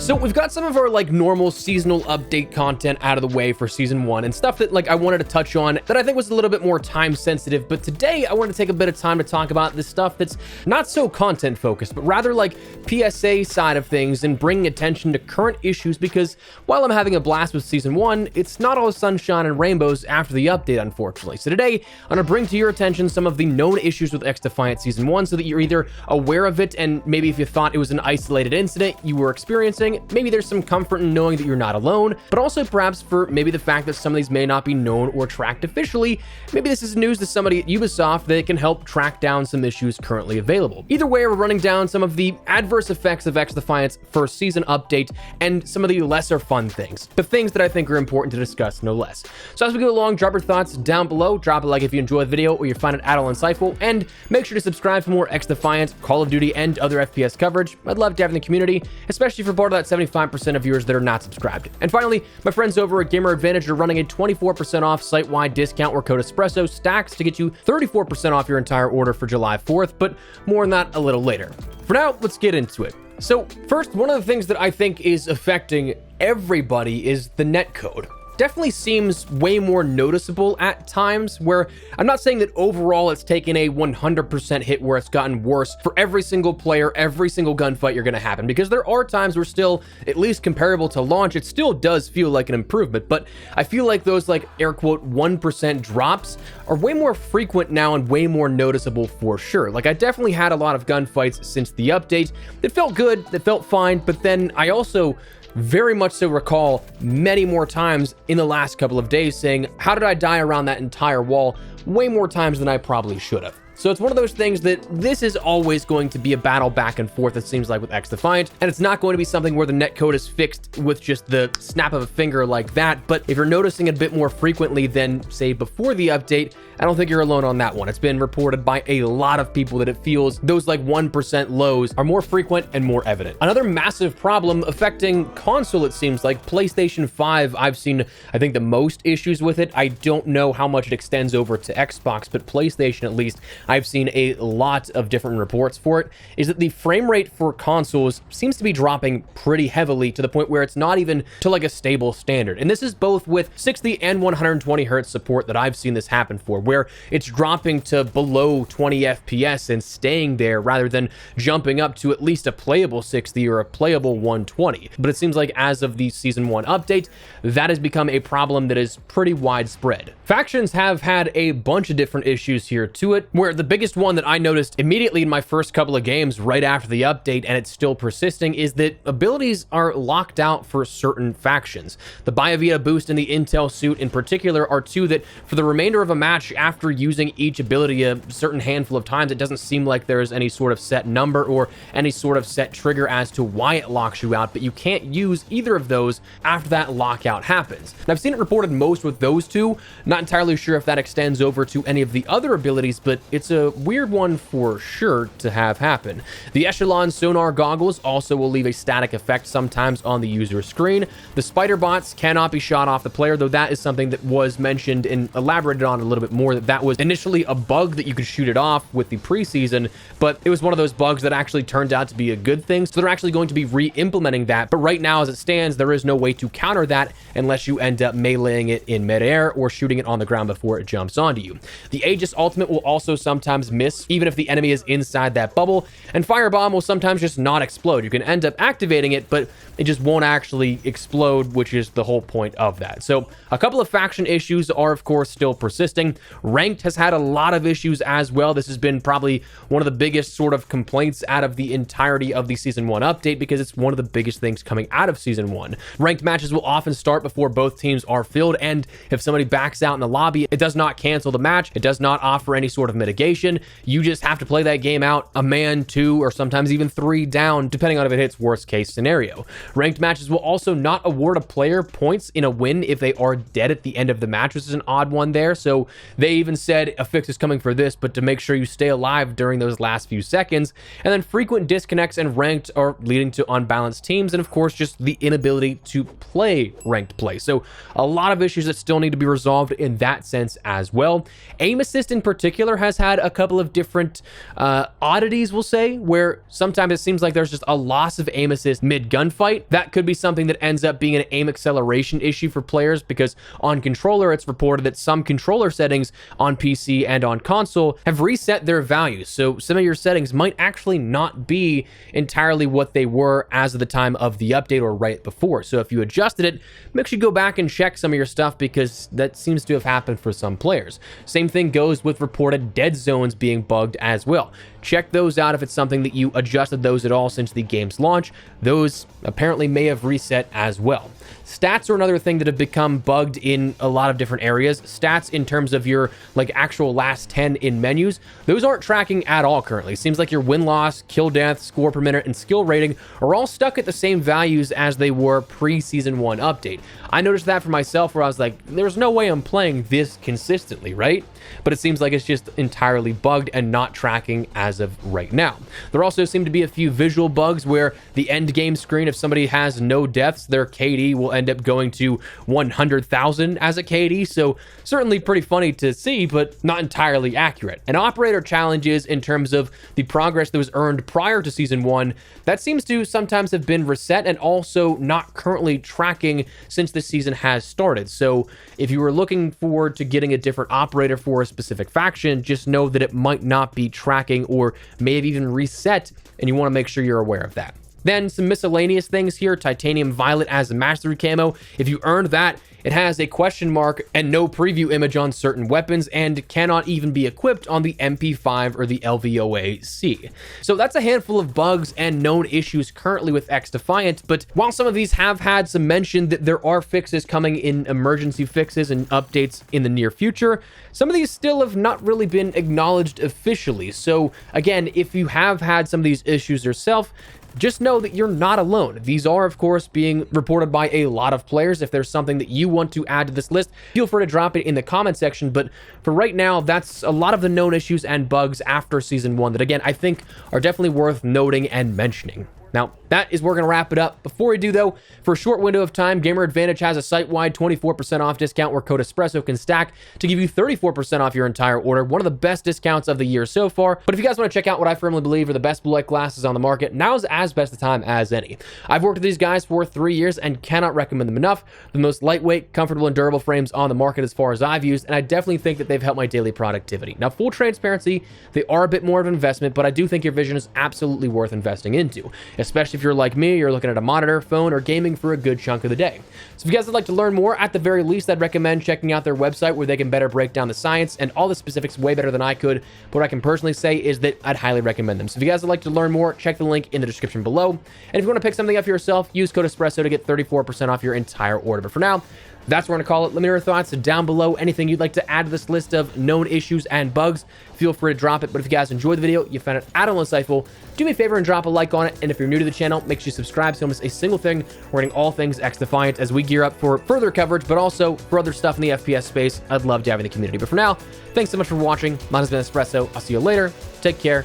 So we've got some of our like normal seasonal update content out of the way for season 1 and stuff that like I wanted to touch on that I think was a little bit more time sensitive. But today I want to take a bit of time to talk about this stuff that's not so content focused, but rather like PSA side of things and bringing attention to current issues, because while I'm having a blast with season 1, it's not all sunshine and rainbows after the update, unfortunately. So today I'm going to bring to your attention some of the known issues with XDefiant season 1 so that you're either aware of it, and maybe if you thought it was an isolated incident you were experiencing, maybe there's some comfort in knowing that you're not alone, but also perhaps for maybe the fact that some of these may not be known or tracked officially, maybe this is news to somebody at Ubisoft that can help track down some issues currently available. Either way, we're running down some of the adverse effects of XDefiant's first season update and some of the lesser fun things, the things that I think are important to discuss no less. So as we go along, drop your thoughts down below, drop a like if you enjoy the video or you find it at all insightful, and make sure to subscribe for more XDefiant, Call of Duty, and other FPS coverage. I'd love to have in the community, especially for part of that 75% of viewers that are not subscribed. And finally, my friends over at Gamer Advantage are running a 24% off site-wide discount where code Espresso stacks to get you 34% off your entire order for July 4th, but more on that a little later. For now, let's get into it. So first, one of the things that I think is affecting everybody is the netcode. Definitely seems way more noticeable at times, where I'm not saying that overall it's taken a 100% hit where it's gotten worse for every single player, every single gunfight you're going to happen, because there are times where still, at least comparable to launch, it still does feel like an improvement, but I feel like those like air quote 1% drops are way more frequent now and way more noticeable for sure. Like I definitely had a lot of gunfights since the update that felt good, that felt fine, but then I also very much so recall many more times in the last couple of days saying, how did I die around that entire wall? Way more times than I probably should have. So it's one of those things that this is always going to be a battle back and forth, it seems like, with XDefiant, and it's not going to be something where the netcode is fixed with just the snap of a finger like that. But if you're noticing it a bit more frequently than, say, before the update, I don't think you're alone on that one. It's been reported by a lot of people that it feels those like 1% lows are more frequent and more evident. Another massive problem affecting console, it seems like PlayStation 5, I've seen, I think, the most issues with it. I don't know how much it extends over to Xbox, but PlayStation at least, I've seen a lot of different reports for it, is that the frame rate for consoles seems to be dropping pretty heavily to the point where it's not even to like a stable standard. And this is both with 60 and 120 hertz support that I've seen this happen for, where it's dropping to below 20 FPS and staying there rather than jumping up to at least a playable 60 or a playable 120. But it seems like as of the Season 1 update, that has become a problem that is pretty widespread. Factions have had a bunch of different issues here to it, where the biggest one that I noticed immediately in my first couple of games right after the update, and it's still persisting, is that abilities are locked out for certain factions. The Bayavita boost and the Intel suit in particular are two that for the remainder of a match after using each ability a certain handful of times, it doesn't seem like there's any sort of set number or any sort of set trigger as to why it locks you out, but you can't use either of those after that lockout happens. And I've seen it reported most with those two, not entirely sure if that extends over to any of the other abilities, but it's a weird one for sure to have happen. The Echelon sonar goggles also will leave a static effect sometimes on the user screen. The spider bots cannot be shot off the player, though that is something that was mentioned and elaborated on a little bit more, that was initially a bug that you could shoot it off with the preseason, but it was one of those bugs that actually turned out to be a good thing. So they're actually going to be re-implementing that. But right now, as it stands, there is no way to counter that unless you end up meleeing it in midair or shooting it on the ground before it jumps onto you. The Aegis ultimate will also sometimes miss, even if the enemy is inside that bubble, and Firebomb will sometimes just not explode. You can end up activating it, but it just won't actually explode, which is the whole point of that. So a couple of faction issues are, of course, still persisting. Ranked has had a lot of issues as well. This has been probably one of the biggest sort of complaints out of the entirety of the Season 1 update, because it's one of the biggest things coming out of Season 1. Ranked matches will often start before both teams are filled, and if somebody backs out in the lobby, it does not cancel the match. It does not offer any sort of mitigation. You just have to play that game out a man, two, or sometimes even three down, depending on if it hits worst case scenario. Ranked matches will also not award a player points in a win if they are dead at the end of the match, which is an odd one there. So they They even said a fix is coming for this, but to make sure you stay alive during those last few seconds. And then frequent disconnects and ranked are leading to unbalanced teams, and of course just the inability to play ranked play. So a lot of issues that still need to be resolved in that sense as well. Aim assist in particular has had a couple of different oddities, we'll say, where sometimes it seems like there's just a loss of aim assist mid gunfight. That could be something that ends up being an aim acceleration issue for players, because on controller it's reported that some controller settings on PC and on console have reset their values. So some of your settings might actually not be entirely what they were as of the time of the update or right before. So if you adjusted it, make sure you go back and check some of your stuff, because that seems to have happened for some players. Same thing goes with reported dead zones being bugged as well. Check those out if it's something that you adjusted those at all since the game's launch. Those apparently may have reset as well. Stats are another thing that have become bugged in a lot of different areas. Stats in terms of your like actual last 10 in menus, those aren't tracking at all currently. Seems like your win-loss, kill death, score per minute, and skill rating are all stuck at the same values as they were pre-Season 1 update. I noticed that for myself, where I was like, there's no way I'm playing this consistently, right? But it seems like it's just entirely bugged and not tracking as of right now. There also seem to be a few visual bugs where the end game screen, if somebody has no deaths, their KD will end up going to 100,000 as a KD. So certainly pretty funny to see, but not entirely accurate. And operator challenges in terms of the progress that was earned prior to Season 1, that seems to sometimes have been reset and also not currently tracking since the season has started. So if you were looking forward to getting a different operator for a specific faction, just know that it might not be tracking or may have even reset, and you want to make sure you're aware of that. Then some miscellaneous things here. Titanium Violet as a mastery camo. If you earned that, it has a question mark and no preview image on certain weapons, and cannot even be equipped on the MP5 or the LVOA-C. So that's a handful of bugs and known issues currently with XDefiant, but while some of these have had some mention that there are fixes coming in, emergency fixes and updates in the near future, some of these still have not really been acknowledged officially. So again, if you have had some of these issues yourself, just know that you're not alone. These are, of course, being reported by a lot of players. If there's something that you want to add to this list, feel free to drop it in the comment section. But for right now, that's a lot of the known issues and bugs after Season 1 that, again, I think are definitely worth noting and mentioning. Now, that is where we're going to wrap it up. Before we do, though, for a short window of time, Gamer Advantage has a site-wide 24% off discount where code Espresso can stack to give you 34% off your entire order. One of the best discounts of the year so far. But if you guys want to check out what I firmly believe are the best blue light glasses on the market, now's as best a time as any. I've worked with these guys for 3 years and cannot recommend them enough. The most lightweight, comfortable, and durable frames on the market as far as I've used, and I definitely think that they've helped my daily productivity. Now, full transparency, they are a bit more of an investment, but I do think your vision is absolutely worth investing into, especially if you're like me, you're looking at a monitor, phone, or gaming for a good chunk of the day. So if you guys would like to learn more, at the very least, I'd recommend checking out their website where they can better break down the science and all the specifics way better than I could. But what I can personally say is that I'd highly recommend them. So if you guys would like to learn more, check the link in the description below. And if you want to pick something up for yourself, use code Espresso to get 34% off your entire order. But for now, that's what we're going to call it. Let me know your thoughts down below. Anything you'd like to add to this list of known issues and bugs, feel free to drop it. But if you guys enjoyed the video, you found it at all insightful, do me a favor and drop a like on it. And if you're new to the channel, make sure you subscribe so you don't miss a single thing regarding all things XDefiant as we gear up for further coverage, but also for other stuff in the FPS space. I'd love to have in the community. But for now, thanks so much for watching. Mine has been Espresso. I'll see you later. Take care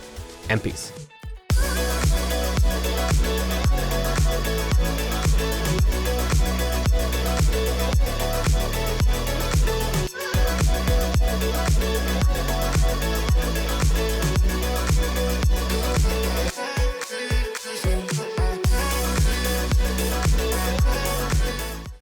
and peace.